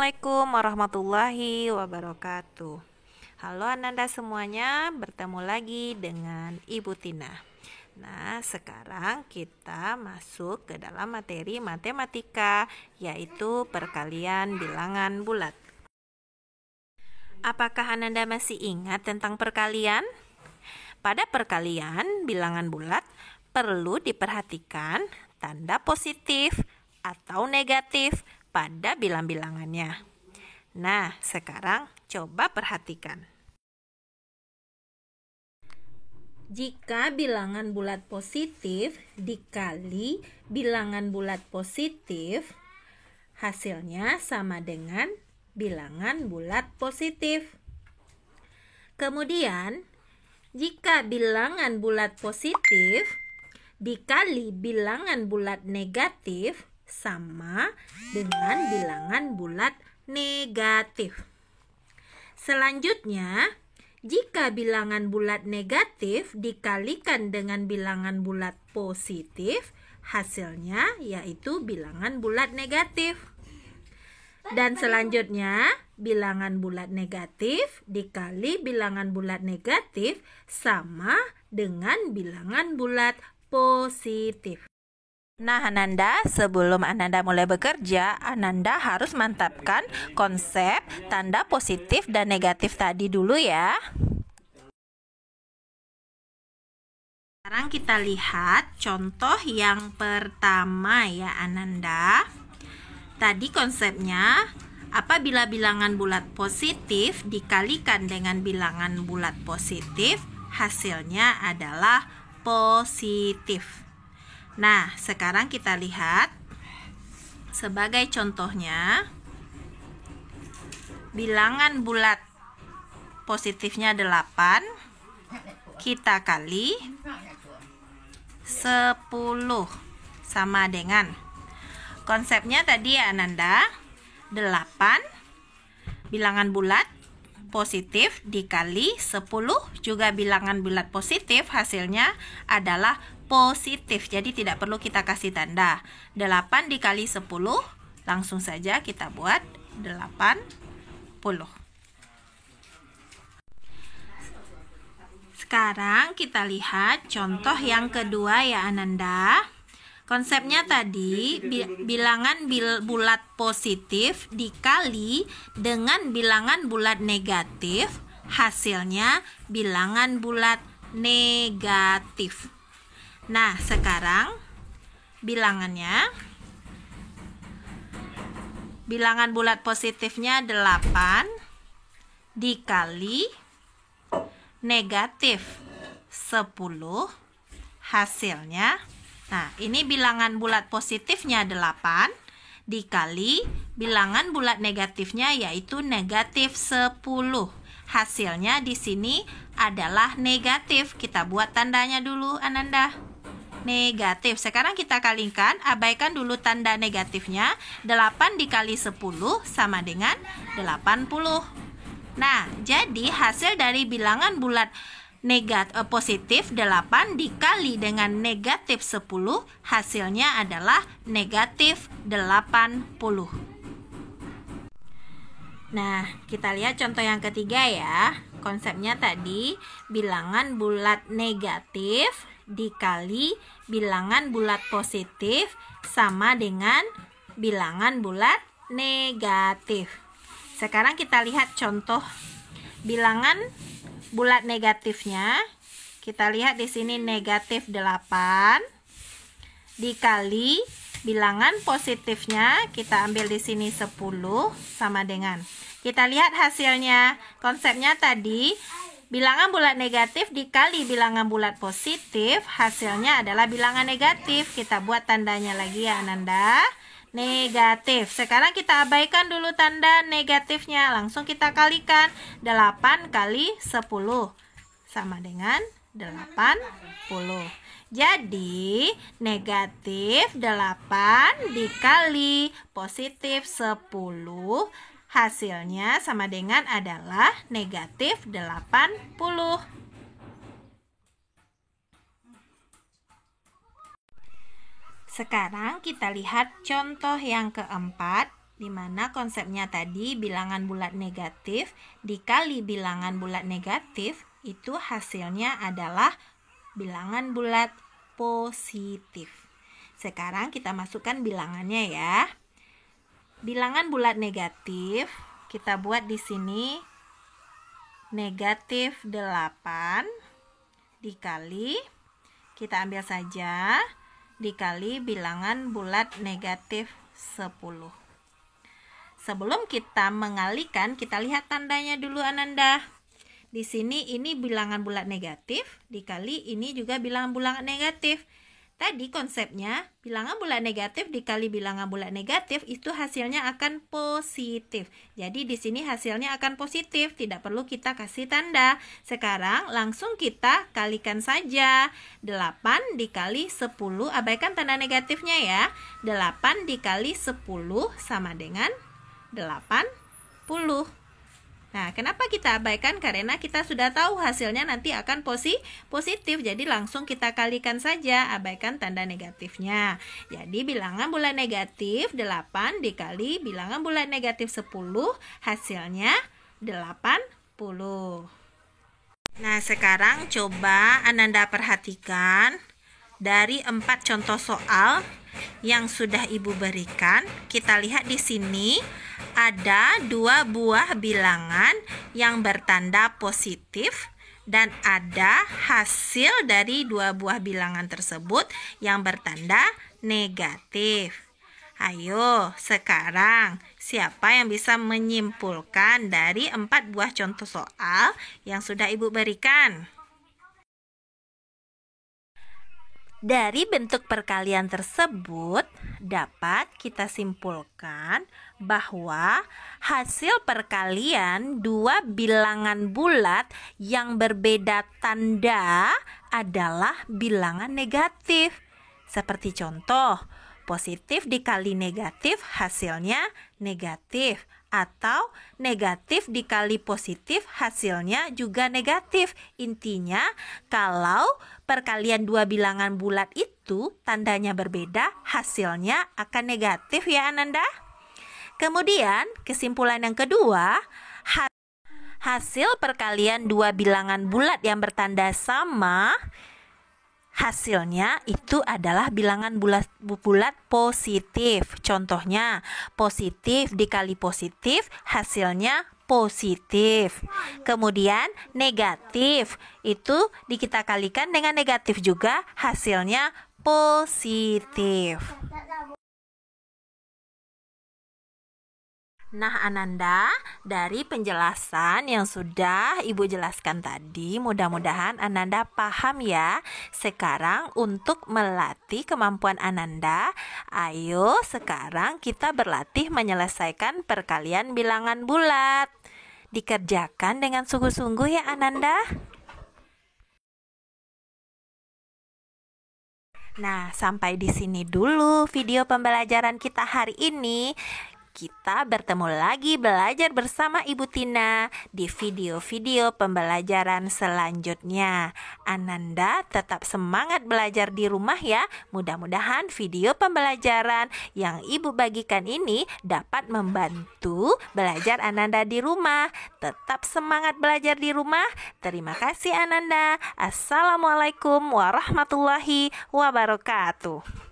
Assalamualaikum warahmatullahi wabarakatuh. Halo Ananda semuanya, bertemu lagi dengan Ibu Tina. Nah, sekarang kita masuk ke dalam materi matematika, yaitu perkalian bilangan bulat. Apakah Ananda masih ingat tentang perkalian? Pada perkalian bilangan bulat, perlu diperhatikan tanda positif atau negatif pada bilang-bilangannya. Nah, sekarang coba perhatikan. Jika bilangan bulat positif dikali bilangan bulat positif, hasilnya sama dengan bilangan bulat positif. Kemudian, jika bilangan bulat positif dikali bilangan bulat negatif, sama dengan bilangan bulat negatif. Selanjutnya, jika bilangan bulat negatif dikalikan dengan bilangan bulat positif, hasilnya yaitu bilangan bulat negatif. Dan selanjutnya, bilangan bulat negatif dikali bilangan bulat negatif sama dengan bilangan bulat positif. Nah, Ananda, sebelum Ananda mulai bekerja, Ananda harus mantapkan konsep tanda positif dan negatif tadi dulu ya. Sekarang kita lihat contoh yang pertama ya, Ananda. Tadi konsepnya, apabila bilangan bulat positif dikalikan dengan bilangan bulat positif, hasilnya adalah positif. Nah, sekarang kita lihat sebagai contohnya, bilangan bulat positifnya 8, kita kali 10 sama dengan, konsepnya tadi ya Ananda, 8 bilangan bulat positif dikali 10 juga bilangan bulat positif, hasilnya adalah positif. Jadi tidak perlu kita kasih tanda. 8 dikali 10, langsung saja kita buat 80. Sekarang kita lihat contoh yang kedua ya Ananda. Konsepnya tadi, bilangan bulat positif dikali dengan bilangan bulat negatif, hasilnya bilangan bulat negatif. Nah, sekarang bilangannya, bilangan bulat positifnya 8 dikali negatif 10, hasilnya, nah ini bilangan bulat positifnya 8 dikali bilangan bulat negatifnya yaitu negatif 10. Hasilnya di sini adalah negatif. Kita buat tandanya dulu Ananda. Negatif. Sekarang kita kalikan, abaikan dulu tanda negatifnya. 8 dikali 10 sama dengan 80. Nah, jadi hasil dari bilangan bulat positif 8 dikali dengan negatif 10, hasilnya adalah negatif 80. Nah, kita lihat contoh yang ketiga ya. Konsepnya tadi, bilangan bulat negatif dikali bilangan bulat positif sama dengan bilangan bulat negatif. Sekarang kita lihat contoh bilangan bulat negatifnya. Kita lihat di sini negatif 8 dikali bilangan positifnya, kita ambil di sini 10 sama dengan. Kita lihat hasilnya. Konsepnya tadi, bilangan bulat negatif dikali bilangan bulat positif, hasilnya adalah bilangan negatif. Kita buat tandanya lagi ya Ananda. Negatif. Sekarang kita abaikan dulu tanda negatifnya, langsung kita kalikan. 8 kali 10 sama dengan 80. Jadi negatif 8 dikali positif 10, hasilnya sama dengan adalah negatif 80. Sekarang kita lihat contoh yang keempat. di mana konsepnya tadi bilangan bulat negatif dikali bilangan bulat negatif itu hasilnya adalah bilangan bulat positif. Sekarang kita masukkan bilangannya ya. Bilangan bulat negatif kita buat di sini negatif 8 dikali, kita ambil saja, dikali bilangan bulat negatif 10. Sebelum kita mengalihkan, kita lihat tandanya dulu Ananda. Di sini ini bilangan bulat negatif, dikali ini juga bilangan bulat negatif. Tadi konsepnya bilangan bulat negatif dikali bilangan bulat negatif itu hasilnya akan positif. Jadi di sini hasilnya akan positif, tidak perlu kita kasih tanda. Sekarang langsung kita kalikan saja. 8 dikali 10, abaikan tanda negatifnya ya. 8 dikali 10 sama dengan 80. Nah, kenapa kita abaikan? Karena kita sudah tahu hasilnya nanti akan positif. Jadi langsung kita kalikan saja, abaikan tanda negatifnya. Jadi bilangan bulat negatif 8 dikali bilangan bulat negatif 10, hasilnya 80. Nah, sekarang coba Ananda perhatikan dari 4 contoh soal yang sudah Ibu berikan. Kita lihat di sini ada 2 buah bilangan yang bertanda positif dan ada hasil dari 2 buah bilangan tersebut yang bertanda negatif. Ayo, sekarang siapa yang bisa menyimpulkan dari 4 buah contoh soal yang sudah Ibu berikan? Dari bentuk perkalian tersebut, dapat kita simpulkan bahwa hasil perkalian 2 bilangan bulat yang berbeda tanda adalah bilangan negatif. Seperti contoh, positif dikali negatif hasilnya negatif. Atau negatif dikali positif hasilnya juga negatif. Intinya kalau perkalian 2 bilangan bulat itu tandanya berbeda, hasilnya akan negatif ya Ananda. Kemudian kesimpulan yang kedua, hasil perkalian 2 bilangan bulat yang bertanda sama, hasilnya itu adalah bilangan bulat positif. Contohnya, positif dikali positif, hasilnya positif. Kemudian, negatif itu kita kalikan dengan negatif juga, hasilnya positif. Nah Ananda, dari penjelasan yang sudah Ibu jelaskan tadi, mudah-mudahan Ananda paham ya. Sekarang untuk melatih kemampuan Ananda, ayo sekarang kita berlatih menyelesaikan perkalian bilangan bulat. Dikerjakan dengan sungguh-sungguh ya Ananda. Nah, sampai di sini dulu video pembelajaran kita hari ini. Kita bertemu lagi belajar bersama Ibu Tina di video-video pembelajaran selanjutnya. Ananda tetap semangat belajar di rumah ya. Mudah-mudahan video pembelajaran yang Ibu bagikan ini dapat membantu belajar Ananda di rumah. Tetap semangat belajar di rumah. Terima kasih Ananda. Assalamualaikum warahmatullahi wabarakatuh.